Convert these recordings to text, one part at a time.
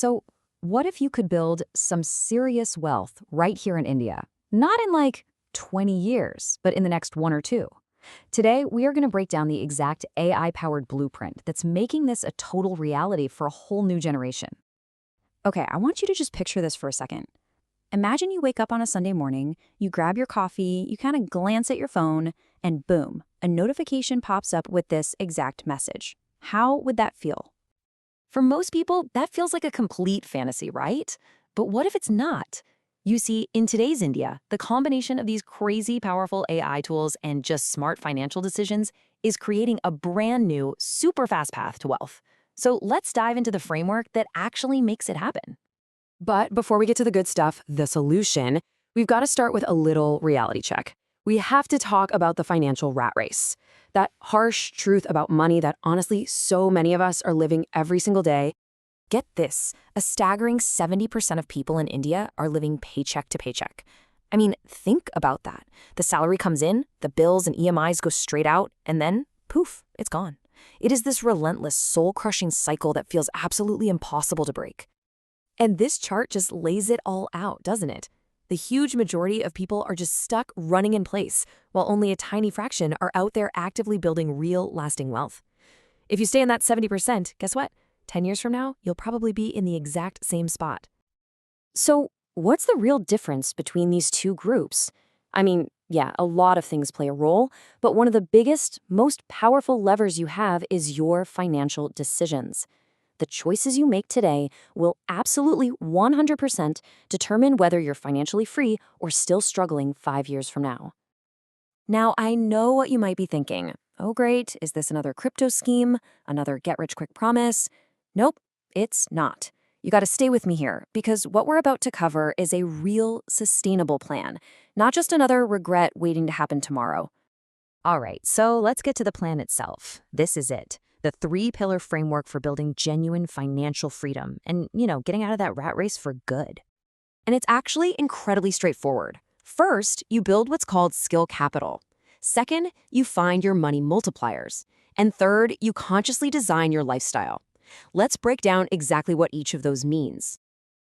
So, what if you could build some serious wealth right here in India? Not in like 20 years, but in the next one or two. Today, we are going to break down the exact AI-powered blueprint that's making this a total reality for a whole new generation. Okay, I want you to just picture this for a second. Imagine you wake up on a Sunday morning, you grab your coffee, you kind of glance at your phone, and boom, a notification pops up with this exact message. How would that feel? For most people, that feels like a complete fantasy, right? But what if it's not? You see, in today's India, the combination of these crazy powerful AI tools and just smart financial decisions is creating a brand new, super fast path to wealth. So let's dive into the framework that actually makes it happen. But before we get to the good stuff, the solution, we've got to start with a little reality check. We have to talk about the financial rat race. That harsh truth about money that honestly so many of us are living every single day. Get this, a staggering 70% of people in India are living paycheck to paycheck. I mean, think about that. The salary comes in, the bills and EMIs go straight out, and then, poof, it's gone. It is this relentless, soul-crushing cycle that feels absolutely impossible to break. And this chart just lays it all out, doesn't it? The huge majority of people are just stuck running in place, while only a tiny fraction are out there actively building real, lasting wealth. If you stay in that 70%, guess what? 10 years from now, you'll probably be in the exact same spot. So, what's the real difference between these two groups? I mean, yeah, a lot of things play a role, but one of the biggest, most powerful levers you have is your financial decisions. The choices you make today will absolutely 100% determine whether you're financially free or still struggling 5 years from now. Now, I know what you might be thinking. Oh, great. Is this another crypto scheme? Another get-rich-quick promise? Nope, it's not. You got to stay with me here, because what we're about to cover is a real, sustainable plan, not just another regret waiting to happen tomorrow. All right, so let's get to the plan itself. This is it. The 3-pillar framework for building genuine financial freedom and, getting out of that rat race for good. And it's actually incredibly straightforward. First, you build what's called skill capital. Second, you find your money multipliers. And third, you consciously design your lifestyle. Let's break down exactly what each of those means.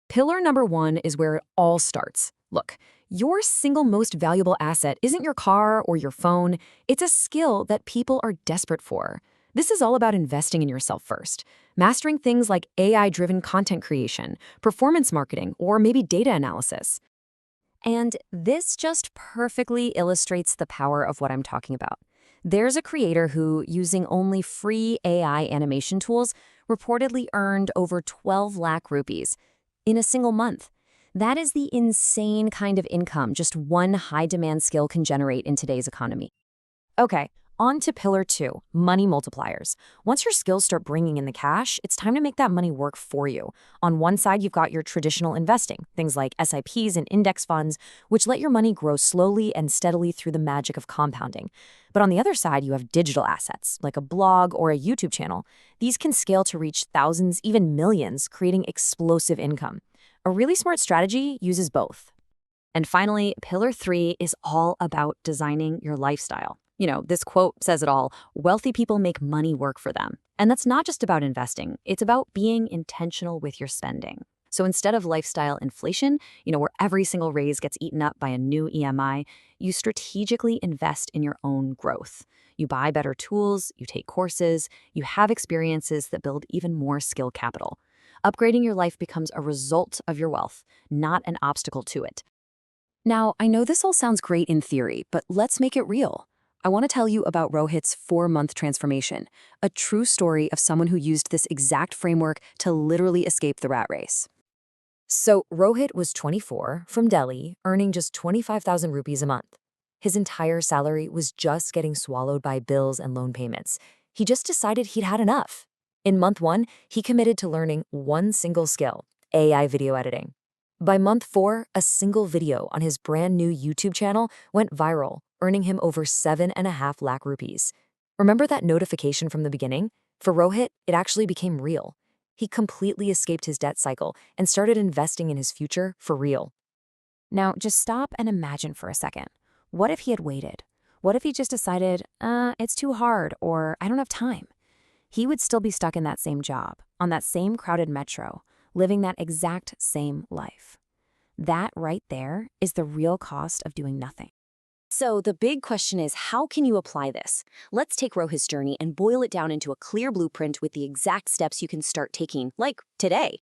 Pillar number 1 is where it all starts. Look, your single most valuable asset isn't your car or your phone. It's a skill that people are desperate for. This is all about investing in yourself first, mastering things like AI-driven content creation, performance marketing, or maybe data analysis. And this just perfectly illustrates the power of what I'm talking about. There's a creator who, using only free AI animation tools, reportedly earned over 12 lakh rupees in a single month. That is the insane kind of income just one high-demand skill can generate in today's economy. Okay, on to pillar 2, money multipliers. Once your skills start bringing in the cash, it's time to make that money work for you. On one side, you've got your traditional investing, things like SIPs and index funds, which let your money grow slowly and steadily through the magic of compounding. But on the other side, you have digital assets, like a blog or a YouTube channel. These can scale to reach thousands, even millions, creating explosive income. A really smart strategy uses both. And finally, pillar 3 is all about designing your lifestyle. This quote says it all: wealthy people make money work for them. And that's not just about investing. It's about being intentional with your spending. So instead of lifestyle inflation, where every single raise gets eaten up by a new EMI, you strategically invest in your own growth. You buy better tools, you take courses, you have experiences that build even more skill capital. Upgrading your life becomes a result of your wealth, not an obstacle to it. Now, I know this all sounds great in theory, but let's make it real. I want to tell you about Rohit's 4-month transformation, a true story of someone who used this exact framework to literally escape the rat race. So Rohit was 24, from Delhi, earning just 25,000 rupees a month. His entire salary was just getting swallowed by bills and loan payments. He just decided he'd had enough. In month 1, he committed to learning one single skill: AI video editing. By month 4, a single video on his brand new YouTube channel went viral, earning him over 7.5 lakh rupees. Remember that notification from the beginning? For Rohit, it actually became real. He completely escaped his debt cycle and started investing in his future for real. Now, just stop and imagine for a second. What if he had waited? What if he just decided, it's too hard, or I don't have time? He would still be stuck in that same job, on that same crowded metro, living that exact same life. That right there is the real cost of doing nothing. So the big question is, how can you apply this? Let's take Rohit's journey and boil it down into a clear blueprint with the exact steps you can start taking, like today.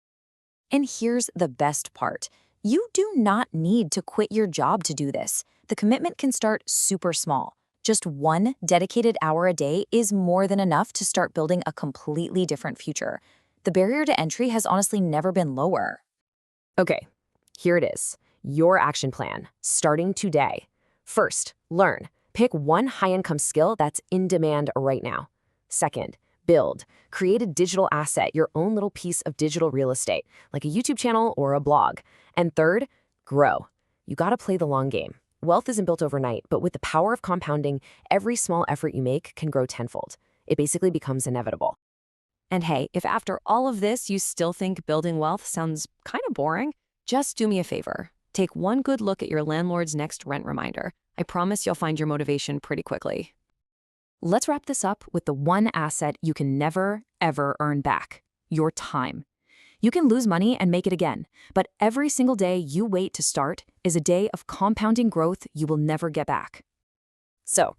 And here's the best part. You do not need to quit your job to do this. The commitment can start super small. Just one dedicated hour a day is more than enough to start building a completely different future. The barrier to entry has honestly never been lower. Okay, here it is. Your action plan, starting today. First, learn. Pick one high-income skill that's in demand right now. Second, build. Create a digital asset, your own little piece of digital real estate, like a YouTube channel or a blog. And third, grow. You gotta play the long game. Wealth isn't built overnight, but with the power of compounding, every small effort you make can grow tenfold. It basically becomes inevitable. And hey, if after all of this you still think building wealth sounds kind of boring, just do me a favor. Take one good look at your landlord's next rent reminder. I promise you'll find your motivation pretty quickly. Let's wrap this up with the one asset you can never, ever earn back: your time. You can lose money and make it again, but every single day you wait to start is a day of compounding growth you will never get back. So,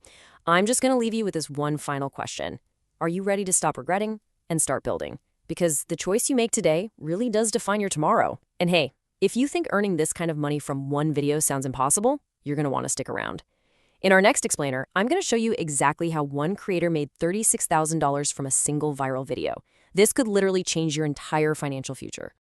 I'm just going to leave you with this one final question. Are you ready to stop regretting and start building? Because the choice you make today really does define your tomorrow. And hey, if you think earning this kind of money from one video sounds impossible, you're going to want to stick around. In our next explainer, I'm going to show you exactly how one creator made $36,000 from a single viral video. This could literally change your entire financial future.